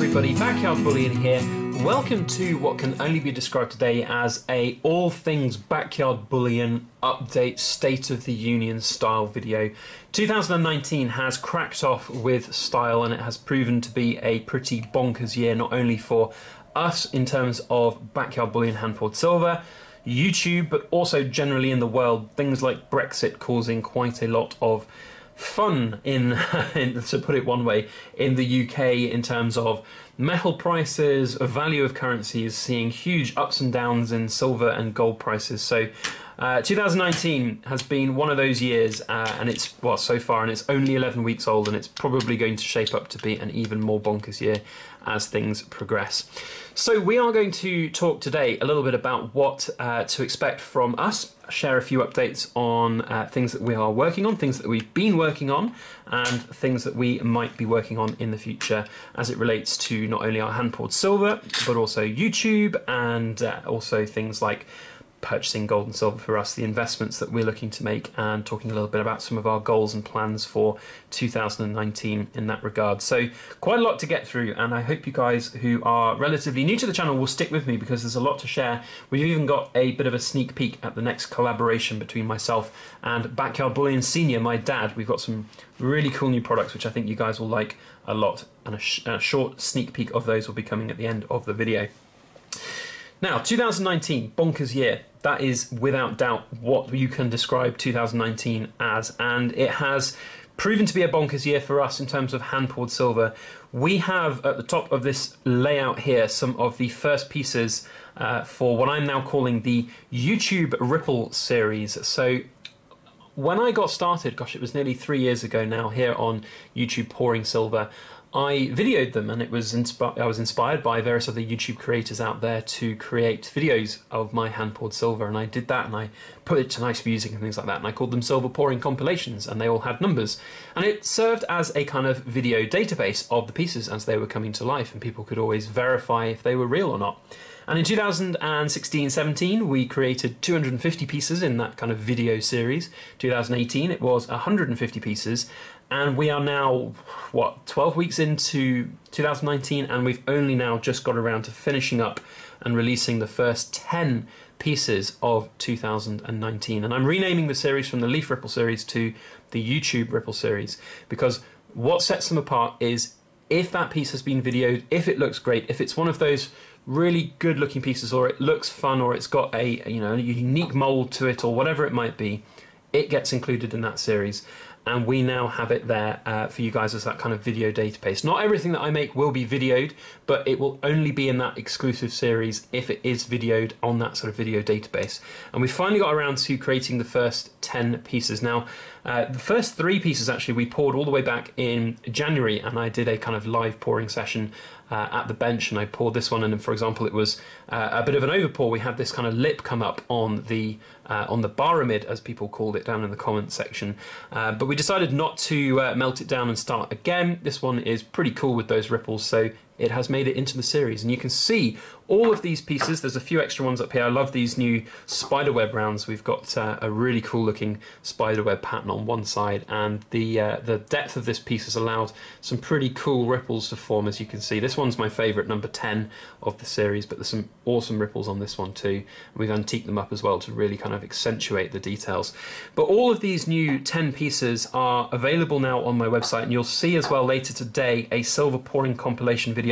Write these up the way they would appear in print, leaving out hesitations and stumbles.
everybody, Backyard Bullion here. Welcome to what can only be described today as a all things Backyard Bullion update State of the Union style video. 2019 has cracked off with style and it has proven to be a pretty bonkers year, not only for us in terms of Backyard Bullion hand-poured silver, YouTube, but also generally in the world, things like Brexit causing quite a lot of fun to put it one way, in the UK in terms of metal prices, value of currencies, seeing huge ups and downs in silver and gold prices. So 2019 has been one of those years, and it's, well, so far, and it's only 11 weeks old, and it's probably going to shape up to be an even more bonkers year as things progress. So we are going to talk today a little bit about what to expect from us, share a few updates on things that we are working on, things that we've been working on, and things that we might be working on in the future as it relates to not only our hand-poured silver, but also YouTube, and also things like purchasing gold and silver for us, the investments that we're looking to make, and talking a little bit about some of our goals and plans for 2019 in that regard. So quite a lot to get through, and I hope you guys who are relatively new to the channel will stick with me because there's a lot to share. We've even got a bit of a sneak peek at the next collaboration between myself and Backyard Bullion Senior, my dad. We've got some really cool new products which I think you guys will like a lot, and a short sneak peek of those will be coming at the end of the video. Now, 2019, bonkers year. That is without doubt what you can describe 2019 as, and it has proven to be a bonkers year for us in terms of hand-poured silver. We have at the top of this layout here some of the first pieces for what I'm now calling the YouTube Ripple series. So when I got started, gosh, it was nearly 3 years ago now, here on YouTube Pouring Silver, I videoed them, and it was I was inspired by various other YouTube creators out there to create videos of my hand-poured silver, and I did that, and I put it to nice music and things like that, and I called them silver pouring compilations, and they all had numbers, and it served as a kind of video database of the pieces as they were coming to life, and people could always verify if they were real or not. And in 2016-17, we created 250 pieces in that kind of video series. 2018, it was 150 pieces. And we are now, what, 12 weeks into 2019, and we've only now just got around to finishing up and releasing the first 10 pieces of 2019. And I'm renaming the series from the Leaf Ripple series to the YouTube Ripple series, because what sets them apart is if that piece has been videoed, if it looks great, if it's one of those really good looking pieces, or it looks fun, or it's got a a unique mold to it, or whatever it might be, it gets included in that series. And we now have it there for you guys as that kind of video database. Not everything that I make will be videoed, but it will only be in that exclusive series if it is videoed on that sort of video database. And we finally got around to creating the first 10 pieces. Now, the first 3 pieces actually we poured all the way back in January, and I did a kind of live pouring session at the bench, and I poured this one, and for example it was a bit of an overpour. We had this kind of lip come up on the baramid, as people called it down in the comments section, but we decided not to melt it down and start again. This one is pretty cool with those ripples, so it has made it into the series, and you can see all of these pieces. There's a few extra ones up here. I love these new spiderweb rounds. We've got a really cool looking spiderweb pattern on one side, and the depth of this piece has allowed some pretty cool ripples to form, as you can see. This one's my favourite, number 10 of the series, but there's some awesome ripples on this one too. We've antiqued them up as well to really kind of accentuate the details. But all of these new 10 pieces are available now on my website, and you'll see as well later today a silver pouring compilation video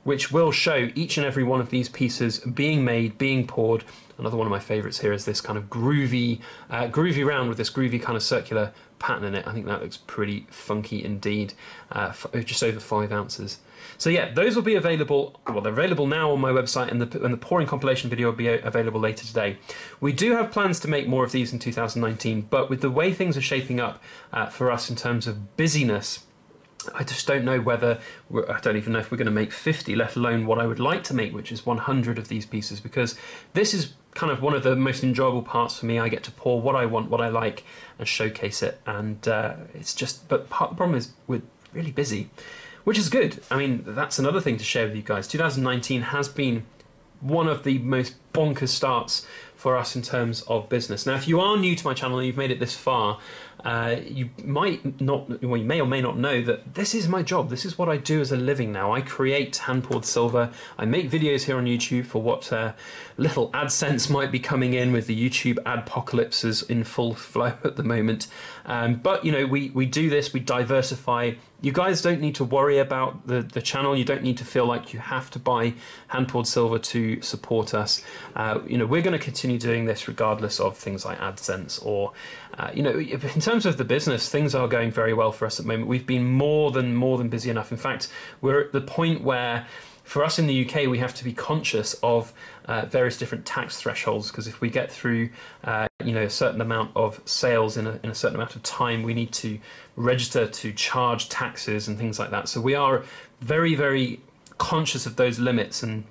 which will show each and every one of these pieces being made, being poured. Another one of my favourites here is this kind of groovy round with this groovy kind of circular pattern in it. I think that looks pretty funky indeed, just over 5 ounces. So yeah, those will be available, well, they're available now on my website, and the pouring compilation video will be available later today. We do have plans to make more of these in 2019, but with the way things are shaping up for us in terms of busyness, I just don't know whether, I don't even know if we're going to make 50, let alone what I would like to make, which is 100 of these pieces, because this is kind of one of the most enjoyable parts for me. I get to pour what I want, what I like, and showcase it, and it's just, but the problem is we're really busy, which is good. I mean, that's another thing to share with you guys. 2019 has been one of the most bonkers starts for us in terms of business. Now, if you are new to my channel and you've made it this far, you might not, well, you may or may not know that this is my job. This is what I do as a living now. I create hand-poured silver. I make videos here on YouTube for what little AdSense might be coming in with the YouTube adpocalypse is in full flow at the moment. But, you know, we do this, we diversify. You guys don't need to worry about the channel. You don't need to feel like you have to buy hand-poured silver to support us. You know, we're going to continue doing this regardless of things like AdSense or, you know, in terms of the business, things are going very well for us at the moment. We've been more than busy enough. In fact, we're at the point where for us in the UK, we have to be conscious of various different tax thresholds, because if we get through you know, a certain amount of sales in a certain amount of time, we need to register to charge taxes and things like that. So we are very conscious of those limits, and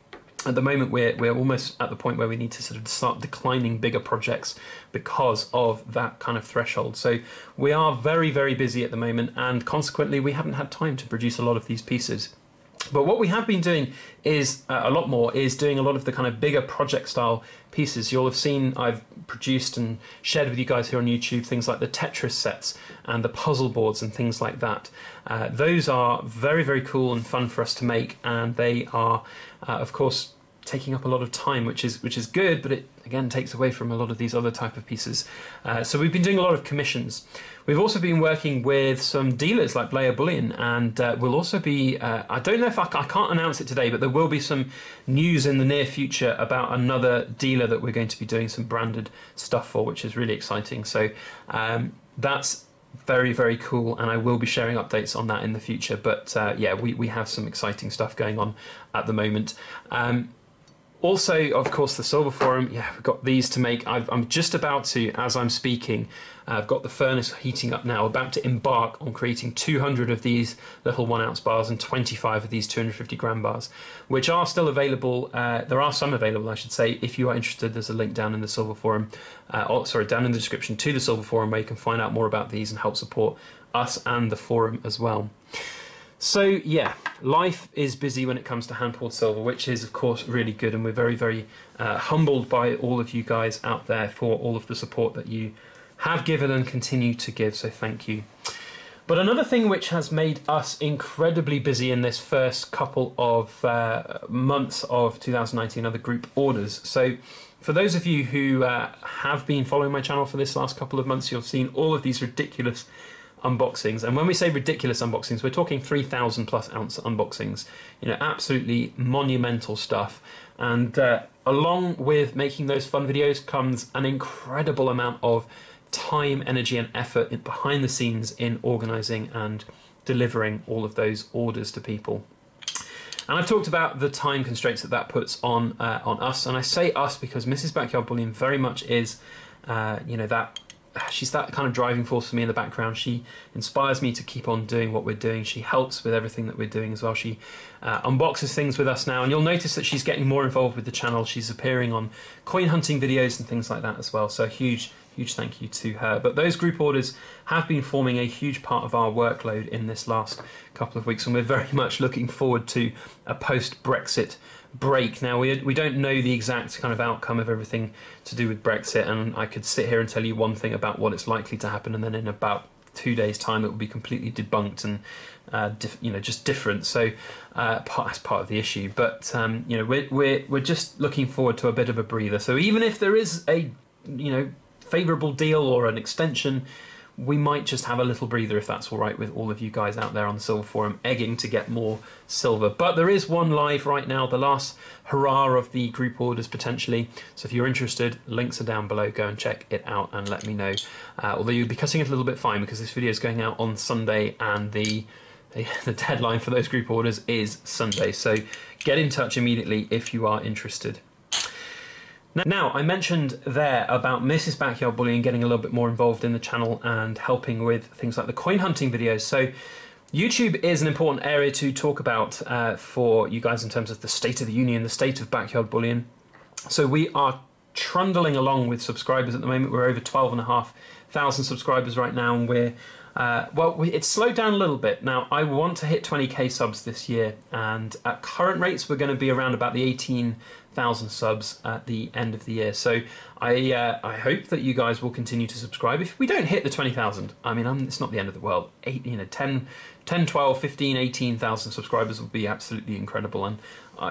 at the moment we're almost at the point where we need to sort of start declining bigger projects because of that kind of threshold. So we are very busy at the moment, and consequently we haven't had time to produce a lot of these pieces. But what we have been doing is a lot more, is doing a lot of the kind of bigger project style pieces. You'll have seen I've produced and shared with you guys here on YouTube things like the Tetris sets and the puzzle boards and things like that. Those are very cool and fun for us to make, and they are of course taking up a lot of time, which is good, but it again takes away from a lot of these other type of pieces. So we've been doing a lot of commissions. We've also been working with some dealers like Backyard Bullion, and we'll also be, I don't know if I can't announce it today, but there will be some news in the near future about another dealer that we're going to be doing some branded stuff for, which is really exciting. So that's very cool, and I will be sharing updates on that in the future. But yeah, we have some exciting stuff going on at the moment. Also, of course, the Silver Forum, yeah, we've got these to make. I'm just about to, as I'm speaking, I've got the furnace heating up now, about to embark on creating 200 of these little 1 ounce bars and 25 of these 250 gram bars, which are still available. There are some available, I should say. If you are interested, there's a link down in the Silver Forum, down in the description to the Silver Forum, where you can find out more about these and help support us and the forum as well. So yeah, life is busy when it comes to hand-poured silver, which is of course really good, and we're very humbled by all of you guys out there for all of the support that you have given and continue to give, so thank you. But another thing which has made us incredibly busy in this first couple of months of 2019 are the group orders. So for those of you who have been following my channel for this last couple of months, you've seen all of these ridiculous unboxings, and when we say ridiculous unboxings, we're talking 3,000+ ounce unboxings, you know, absolutely monumental stuff. And along with making those fun videos comes an incredible amount of time, energy and effort behind the scenes in organising and delivering all of those orders to people. And I've talked about the time constraints that puts on us, and I say us because Mrs. Backyard Bullion very much is, you know, she's that kind of driving force for me in the background. She inspires me to keep on doing what we're doing. She helps with everything that we're doing as well. She unboxes things with us now, and you'll notice that she's getting more involved with the channel. She's appearing on coin hunting videos and things like that as well, so huge thank you to her. But those group orders have been forming a huge part of our workload in this last couple of weeks, and we're very much looking forward to a post-Brexit break. Now, we don't know the exact kind of outcome of everything to do with Brexit, and I could sit here and tell you one thing about what it's likely to happen, and then in about 2 days' time it will be completely debunked and you know, just different. So that's part of the issue. But you know, we're just looking forward to a bit of a breather. So even if there is a, you know, favourable deal or an extension, we might just have a little breather, if that's all right with all of you guys out there on the Silver Forum egging to get more silver. But there is one live right now, the last hurrah of the group orders potentially. So if you're interested, links are down below. Go and check it out and let me know. Although you'll be cutting it a little bit fine because this video is going out on Sunday, and the deadline for those group orders is Sunday. So get in touch immediately if you are interested. Now, I mentioned there about Mrs. Backyard Bullion getting a little bit more involved in the channel and helping with things like the coin hunting videos. So YouTube is an important area to talk about for you guys in terms of the state of the union, the state of Backyard Bullion. So we are trundling along with subscribers at the moment. We're over 12,500 subscribers right now, and we're it's slowed down a little bit. Now, I want to hit 20k subs this year, and at current rates we're going to be around about the 20,000 subs at the end of the year. So I hope that you guys will continue to subscribe. If we don't hit the 20,000, I mean, it's not the end of the world. 10, 12, 15, 18,000 subscribers will be absolutely incredible, and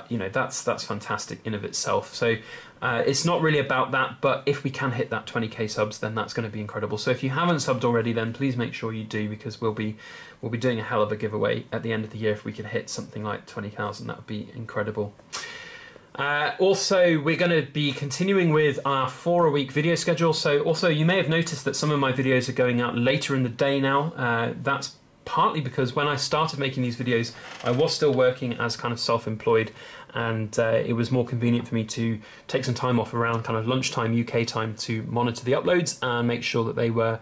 you know, that's fantastic in of itself. So it's not really about that, but if we can hit that 20k subs, then that's going to be incredible. So if you haven't subbed already, then please make sure you do, because we'll be doing a hell of a giveaway at the end of the year. If we could hit something like 20,000, that would be incredible. Also, we're going to be continuing with our 4-a-week video schedule. So also, you may have noticed that some of my videos are going out later in the day now. That's partly because when I started making these videos, I was still working as kind of self-employed, and it was more convenient for me to take some time off around kind of lunchtime UK time to monitor the uploads and make sure that they were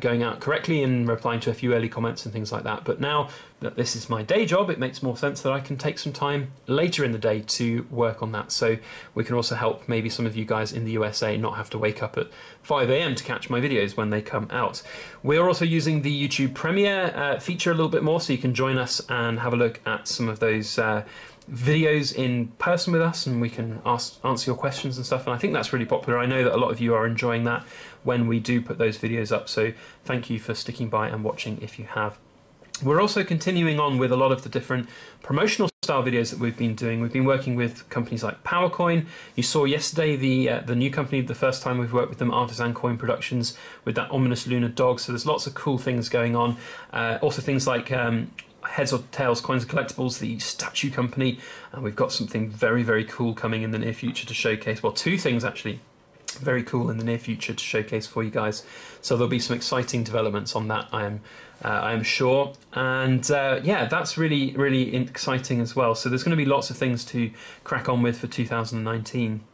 going out correctly and replying to a few early comments and things like that. But now that this is my day job, it makes more sense that I can take some time later in the day to work on that. So we can also help maybe some of you guys in the USA not have to wake up at 5 AM to catch my videos when they come out. We're also using the YouTube Premiere feature a little bit more, so you can join us and have a look at some of those videos in person with us, and we can answer your questions and stuff, and I think that's really popular. I know that a lot of you are enjoying that when we do put those videos up, so thank you for sticking by and watching if you have. We're also continuing on with a lot of the different promotional style videos that we've been doing. We've been working with companies like PowerCoin. You saw yesterday the new company, the first time we've worked with them, Artisan Coin Productions, with that ominous lunar dog. So there's lots of cool things going on. Also things like Heads or Tails Coins and Collectibles, the statue company, and we've got something very, very cool coming in the near future to showcase. Well, two things actually very cool in the near future to showcase for you guys. So there'll be some exciting developments on that, I am sure. And yeah, that's really, really exciting as well. So there's going to be lots of things to crack on with for 2019.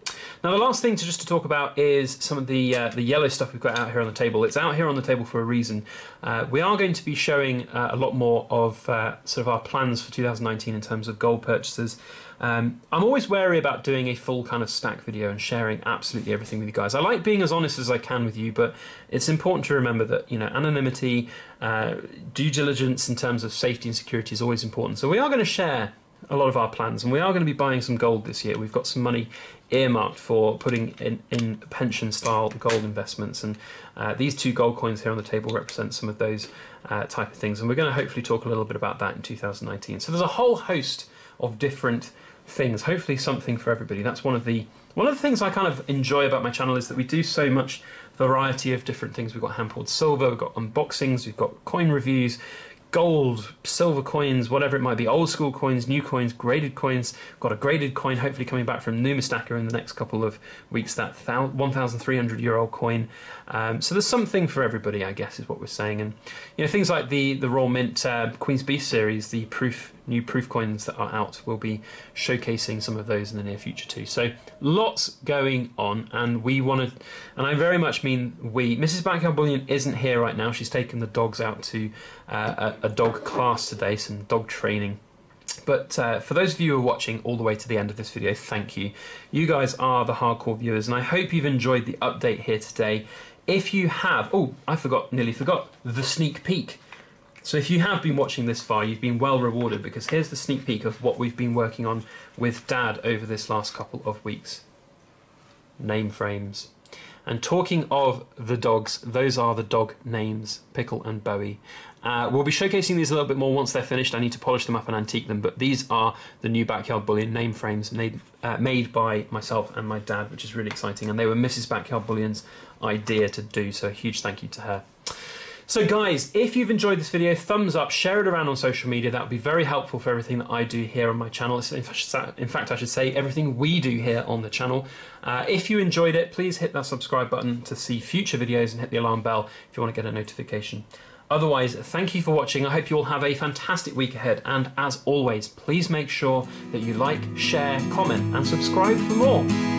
Now, the last thing to talk about is some of the yellow stuff we've got out here on the table. It's out here on the table for a reason. We are going to be showing a lot more of sort of our plans for 2019 in terms of gold purchases. I'm always wary about doing a full kind of stack video and sharing absolutely everything with you guys. I like being as honest as I can with you, but it's important to remember that, you know, anonymity, due diligence in terms of safety and security is always important. So we are going to share a lot of our plans, and we are going to be buying some gold this year. We've got some money earmarked for putting in pension style gold investments, and these two gold coins here on the table represent some of those type of things, and we're going to hopefully talk a little bit about that in 2019. So there's a whole host of different things, hopefully something for everybody. That's one of the things I kind of enjoy about my channel, is that we do so much variety of different things. We've got hand-pulled silver, we've got unboxings, we've got coin reviews, gold, silver coins, whatever it might be, old school coins, new coins, graded coins. Got a graded coin hopefully coming back from Numistacker in the next couple of weeks, that 1,300-year-old coin. So there's something for everybody, I guess, is what we're saying. And you know, things like the Royal Mint Queen's Beast series, the new proof coins that are out, we'll be showcasing some of those in the near future too. So lots going on, and we want to, and I very much mean we. Mrs. Backyard Bullion isn't here right now. She's taken the dogs out to a dog class today, some dog training. But for those of you who are watching all the way to the end of this video, thank you. You guys are the hardcore viewers, and I hope you've enjoyed the update here today. If you have, oh, nearly forgot, the sneak peek. So if you have been watching this far, you've been well rewarded, because here's the sneak peek of what we've been working on with Dad over this last couple of weeks. Name frames. And talking of the dogs, those are the dog names, Pickle and Bowie. We'll be showcasing these a little bit more once they're finished. I need to polish them up and antique them, but these are the new Backyard Bullion name frames made by myself and my dad, which is really exciting. And they were Mrs. Backyard Bullion's idea to do, so a huge thank you to her. So guys, if you've enjoyed this video, thumbs up, share it around on social media. That would be very helpful for everything that I do here on my channel. In fact, I should say everything we do here on the channel. If you enjoyed it, please hit that subscribe button to see future videos and hit the alarm bell if you want to get a notification. Otherwise, thank you for watching. I hope you all have a fantastic week ahead. And as always, please make sure that you like, share, comment, and subscribe for more.